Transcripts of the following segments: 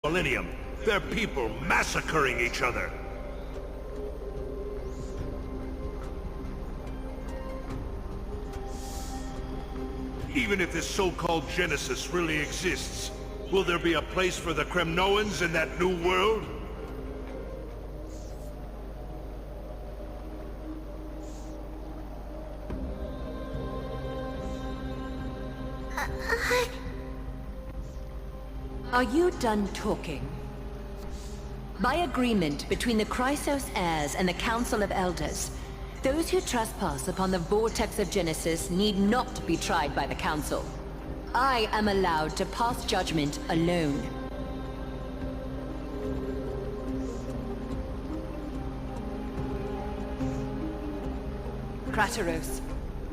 millennium. They're people massacring each other. Even if this so-called Genesis really exists, will there be a place for the Kremnoans in that new world? Are you done talking? By agreement between the Chrysos heirs and the Council of Elders, those who trespass upon the vortex of Genesis need not be tried by the Council. I am allowed to pass judgment alone. Krateros,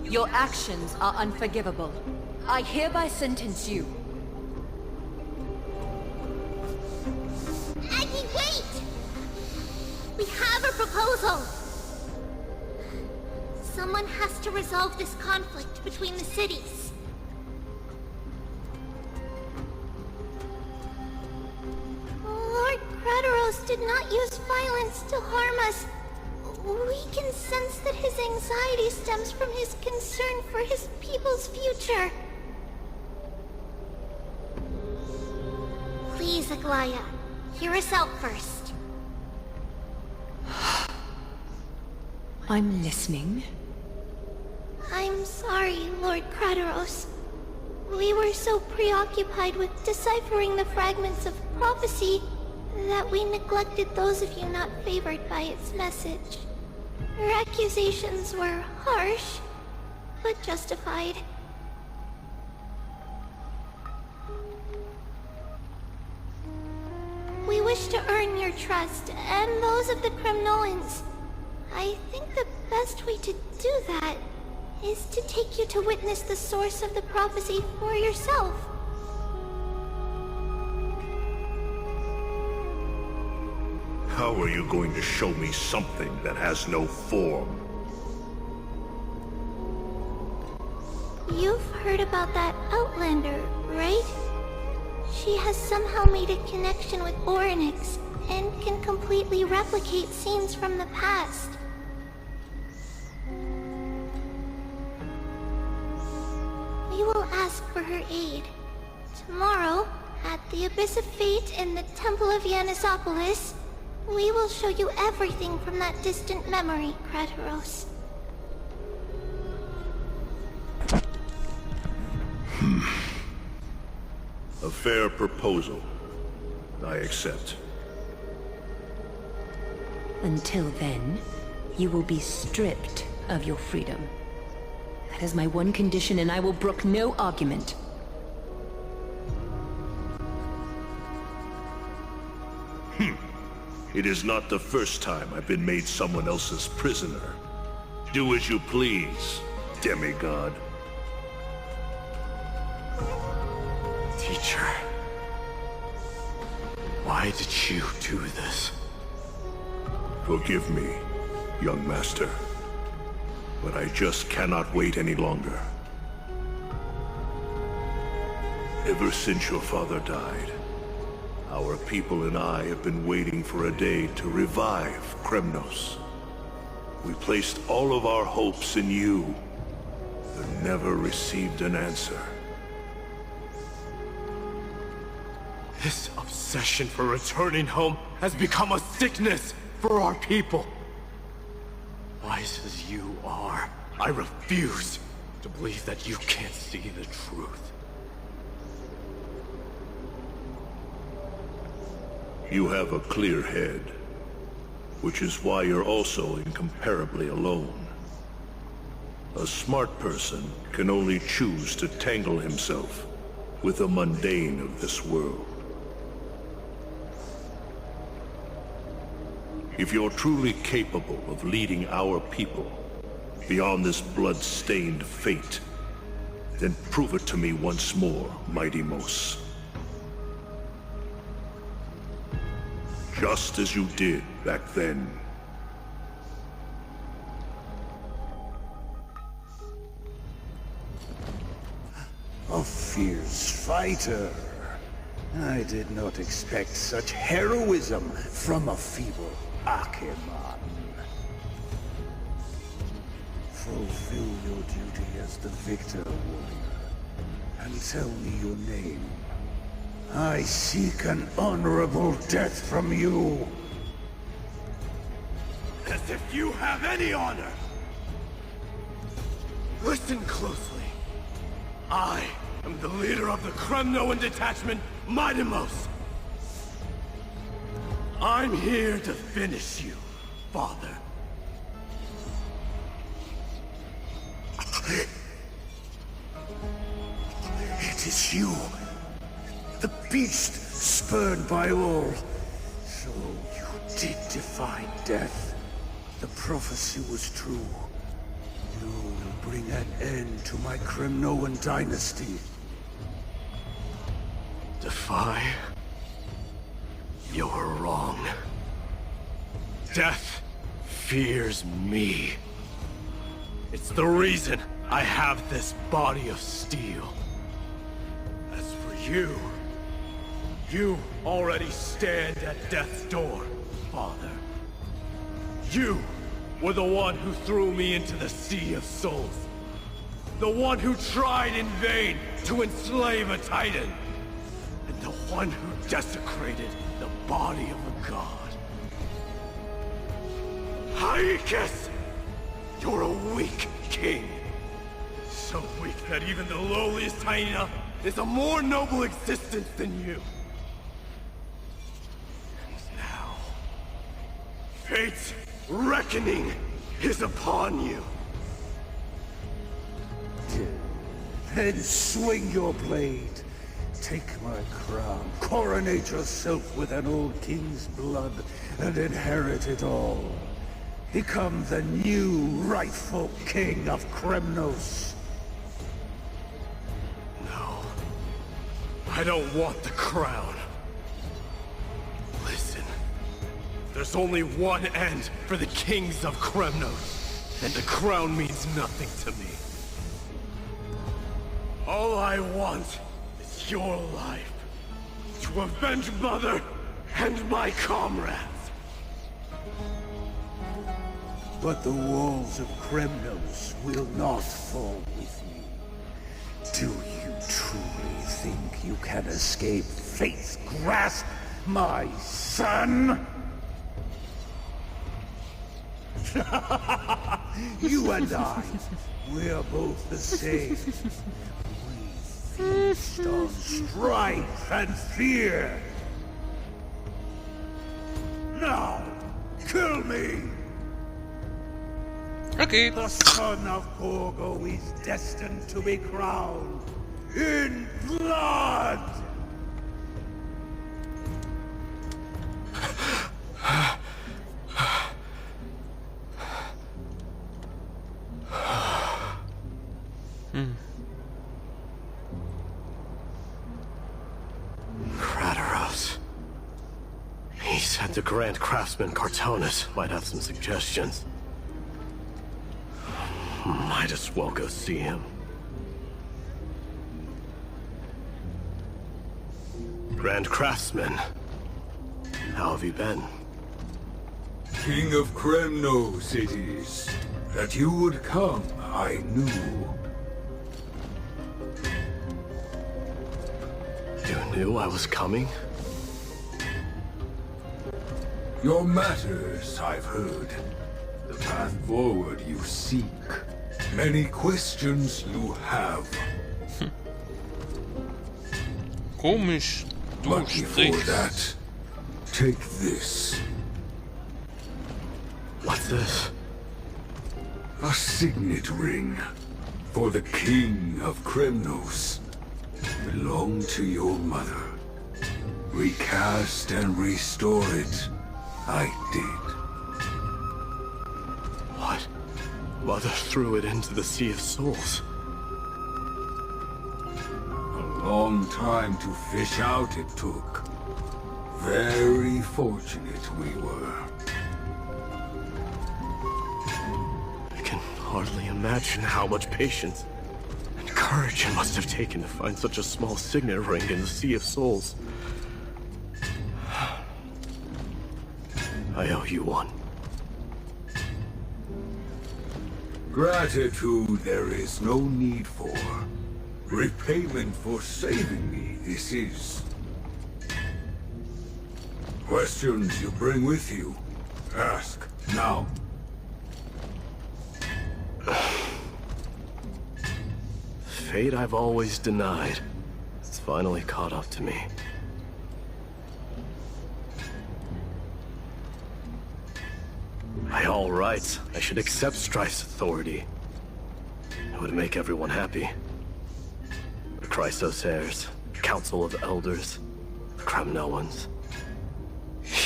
your actions are unforgivable. I hereby sentence you. Aggie, wait! We have a proposal! Someone has to resolve this conflict between the cities. Lord Krateros did not use violence to harm us. We can sense that his anxiety stems from his concern for his people's future. Please, Aglaya, hear us out first. I'm listening. I'm sorry, Lord Krateros. We were so preoccupied with deciphering the fragments of prophecy that we neglected those of you not favored by its message. Your accusations were harsh, but justified. We wish to earn your trust, and those of the Kremnoans. I think the best way to do that is to take you to witness the source of the prophecy for yourself. How are you going to show me something that has no form? You've heard about that Outlander, right? She has somehow made a connection with Orynyx and can completely replicate scenes from the past. We will ask for her aid. Tomorrow, at the Abyss of Fate in the Temple of Yanisopolis, we will show you everything from that distant memory, Krateros. A fair proposal. I accept. Until then, you will be stripped of your freedom. That is my one condition, and I will brook no argument. It is not the first time I've been made someone else's prisoner. Do as you please, demigod. Teacher, why did you do this? Forgive me, young master, but I just cannot wait any longer. Ever since your father died, our people and I have been waiting for a day to revive Kremnos. We placed all of our hopes in you, but never received an answer. This obsession for returning home has become a sickness for our people. Wise as you are, I refuse to believe that you can't see the truth. You have a clear head, which is why you're also incomparably alone. A smart person can only choose to tangle himself with the mundane of this world. If you're truly capable of leading our people beyond this blood-stained fate, then prove it to me once more, Mighty Mos. Just as you did back then. A fierce fighter. I did not expect such heroism from a feeble Akeman. Fulfill your duty as the victor, warrior, and tell me your name. I seek an honorable death from you. As if you have any honor! Listen closely. I am the leader of the Kremnoan detachment, Midemos. I'm here to finish you, father. It is you, the beast spurned by all. So you did defy death. The prophecy was true. You will bring an end to my Kremnoan dynasty. Defy? You're wrong. Death fears me. It's the reason I have this body of steel. As for you, you already stand at death's door, father. You were the one who threw me into the Sea of Souls. The one who tried in vain to enslave a Titan. And the one who desecrated the body of a god. Haikis! You're a weak king. So weak that even the lowliest hyena is a more noble existence than you. And now, fate's reckoning is upon you. Then swing your blade. Take my crown. Coronate yourself with an old king's blood and inherit it all. Become the new rightful king of Kremnos. No. I don't want the crown. Listen. There's only one end for the kings of Kremnos, and the crown means nothing to me. All I want is your life, to avenge Mother and my comrades. But the walls of Kremnos will not fall with me. Do you truly think you can escape fate's grasp, my son? You and I, we're both the same. We feast on strife and fear. Now, kill me! Okay. The son of Gorgo is destined to be crowned in blood! Kratos. He said the Grand Craftsman Cartonus might have some suggestions. Might as well go see him. Grand Craftsman, how have you been? King of Kremnos it is. That you would come, I knew. You knew I was coming? Your matters, I've heard. The path forward you seek. Many questions you have. Komisch. Du But before sprichst. that, take this. What's this? A signet ring. For the King of Kremnos. Belonged to your mother. Recast and restore it. I did. What? Mother threw it into the Sea of Souls. A long time to fish out it took. Very fortunate we were. I can hardly imagine how much patience and courage it must have taken to find such a small signet ring in the Sea of Souls. I owe you one. Gratitude there is no need for. Repayment for saving me, this is. Questions you bring with you? Ask, now. Fate I've always denied. It's finally caught up to me. By all rights, I should accept Strife's authority. It would make everyone happy. The Chrysos heirs, Council of Elders, the Kremnoans.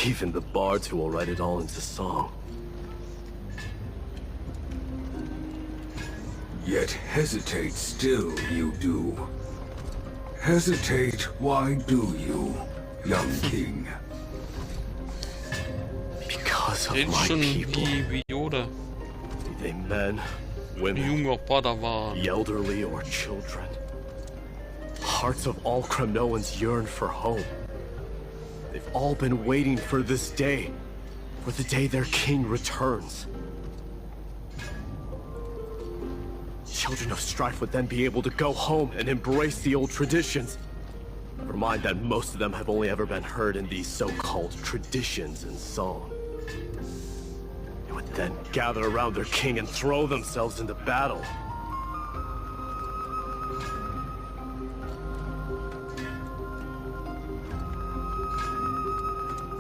Even the bards who will write it all into song. Yet hesitate still you do. Hesitate, why do you, young king? Because of Red my schon people. wie Yoda. Be they men, Ein women, junger Padawan. the elderly or children. Hearts of all Kremnoans yearn for home. They've all been waiting for this day, for the day their king returns. Children of Strife would then be able to go home and embrace the old traditions. Never mind that most of them have only ever been heard in these so-called traditions in song. They would then gather around their king and throw themselves into battle.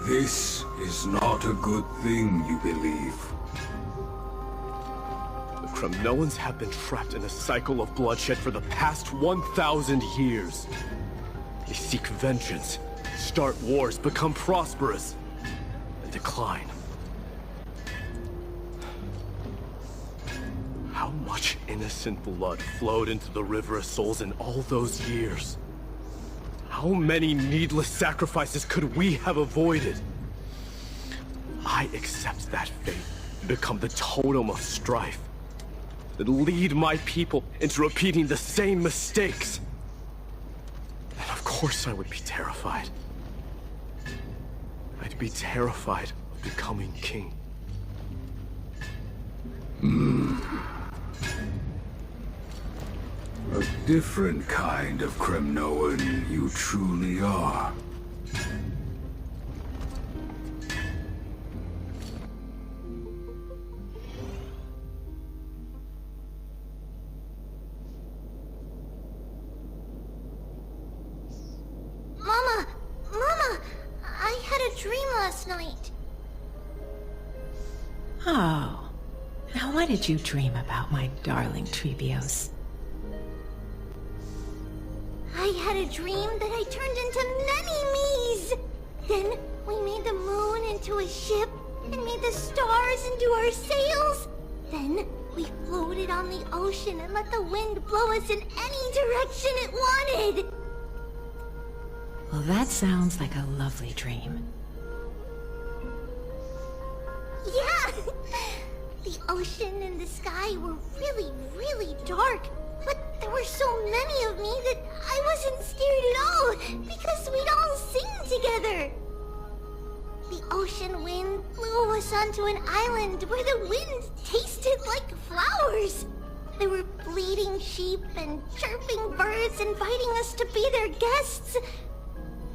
This is not a good thing, you believe. The Kremnoans have been trapped in a cycle of bloodshed for the past 1,000 years. They seek vengeance, start wars, become prosperous, and decline. How much innocent blood flowed into the River of Souls in all those years? How many needless sacrifices could we have avoided? I accept that fate and become the totem of strife that lead my people into repeating the same mistakes. And of course I would be terrified. I'd be terrified of becoming king. A different kind of Kremnoan you truly are. Mama, I had a dream last night. Oh. Now what did you dream about, my darling Trebios? I had a dream that I turned into many me's. Then we made the moon into a ship and made the stars into our sails. Then we floated on the ocean and let the wind blow us in any direction it wanted. Well, that sounds like a lovely dream. Yeah! The ocean and the sky were really, really dark. But there were so many of me that I wasn't scared at all, because we'd all sing together. The ocean wind blew us onto an island where the wind tasted like flowers. There were bleating sheep and chirping birds inviting us to be their guests.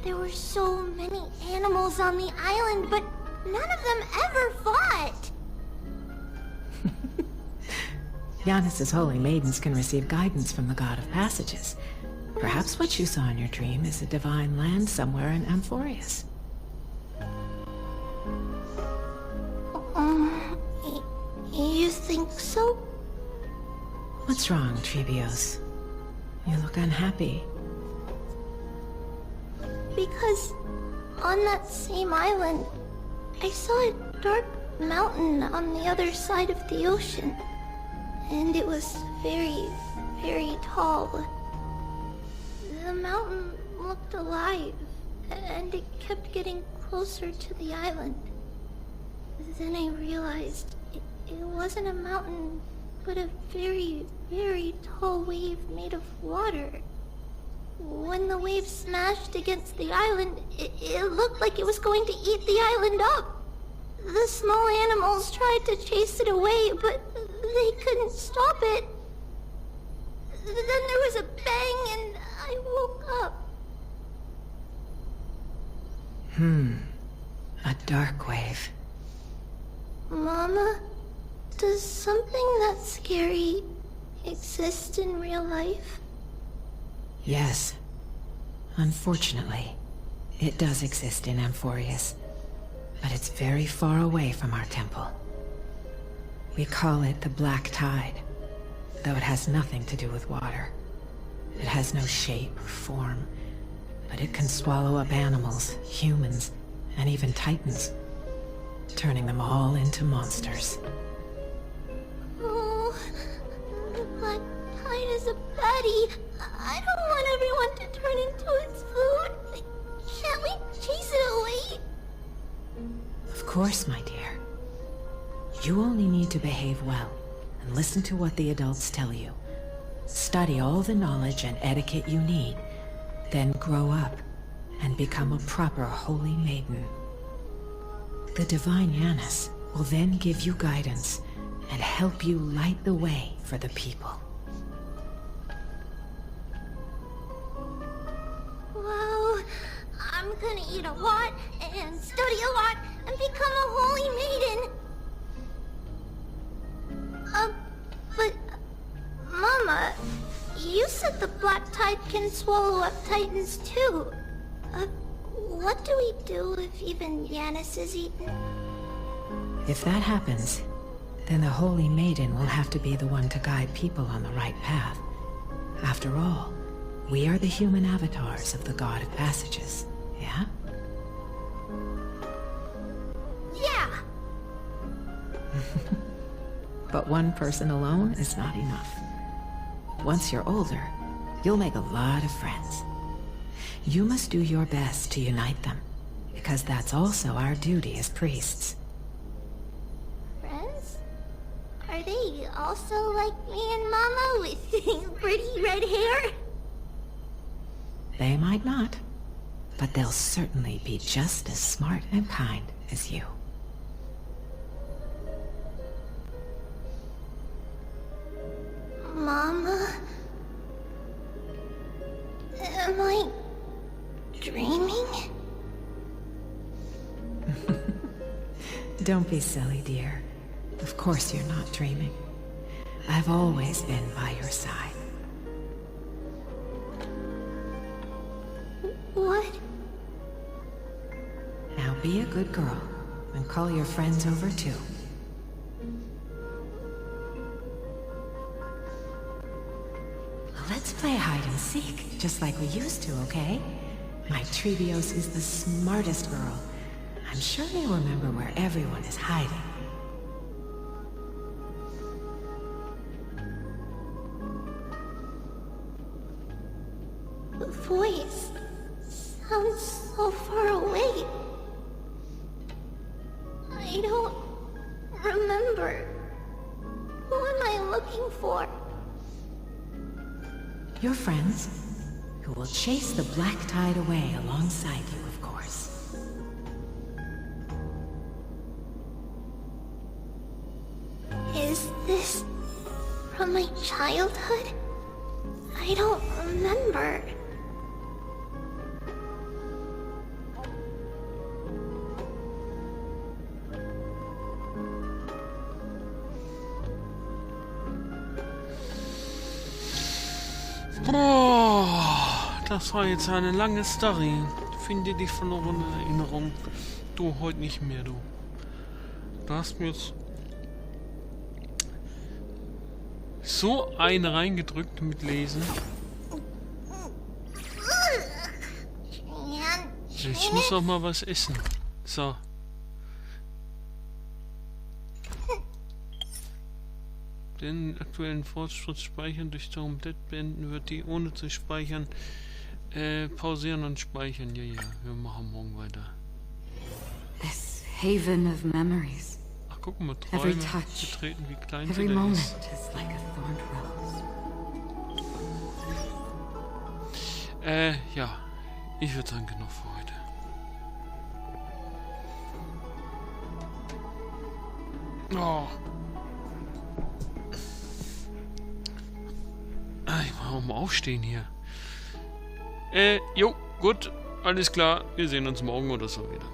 There were so many animals on the island, but none of them ever fought. Giannis's holy maidens can receive guidance from the God of Passages. Perhaps what you saw in your dream is a divine land somewhere in Amphorius. You think so? What's wrong, Trebios? You look unhappy. Because on that same island, I saw a dark mountain on the other side of the ocean. And it was very, very tall. The mountain looked alive, and it kept getting closer to the island. Then I realized it wasn't a mountain, but a very, very tall wave made of water. When the wave smashed against the island, it looked like it was going to eat the island up. The small animals tried to chase it away, but they couldn't stop it. Then there was a bang and I woke up. A dark wave. Mama, does something that's scary exist in real life? Yes. Unfortunately, it does exist in Amphorius, but it's very far away from our temple. We call it the Black Tide, though it has nothing to do with water. It has no shape or form, but it can swallow up animals, humans, and even titans, turning them all into monsters. Oh, the Black Tide is a baddie. I don't want everyone to turn into its food. Can't we chase it away? Of course, my dear. You only need to behave well and listen to what the adults tell you. Study all the knowledge and etiquette you need, then grow up and become a proper holy maiden. The divine Yanis will then give you guidance and help you light the way for the people. Wow, I'm gonna eat a lot and study a lot and become a holy maiden. But Mama, you said the Black Tide can swallow up titans too. What do we do if even Yanis is eaten? If that happens, then the Holy Maiden will have to be the one to guide people on the right path. After all, we are the human avatars of the God of Passages, yeah? Yeah! But one person alone is not enough. Once you're older, you'll make a lot of friends. You must do your best to unite them, because that's also our duty as priests. Friends? Are they also like me and Mama with pretty red hair? They might not, but they'll certainly be just as smart and kind as you. Mama? Am I dreaming? Don't be silly, dear. Of course you're not dreaming. I've always been by your side. What? Now be a good girl and call your friends over too. Let's play hide and seek, just like we used to, okay? My Trebios is the smartest girl. I'm sure they remember where everyone is hiding. The voice sounds so far away. I don't remember. Who am I looking for? Your friends, who will chase the Black Tide away alongside you, of course. Is this from my childhood? I don't remember. Boah, das war jetzt eine lange Story. Finde die verlorene Erinnerung. Du, heute nicht mehr, du. Du hast mir jetzt so eine reingedrückt mit Lesen. Ich muss auch mal was essen. So. Den aktuellen Fortschritt speichern, durch komplett beenden wird die, ohne zu speichern, pausieren und speichern. Ja, wir machen morgen weiter. This haven of memories. Ach, guck mal, Every Träume touch, betreten, wie klein every sie denn moment ist. is like a thorned rose. Ja. Ich würde sagen, genug für heute. Oh. Ich muss auch mal aufstehen hier. Jo, gut. Alles klar. Wir sehen uns morgen oder so wieder.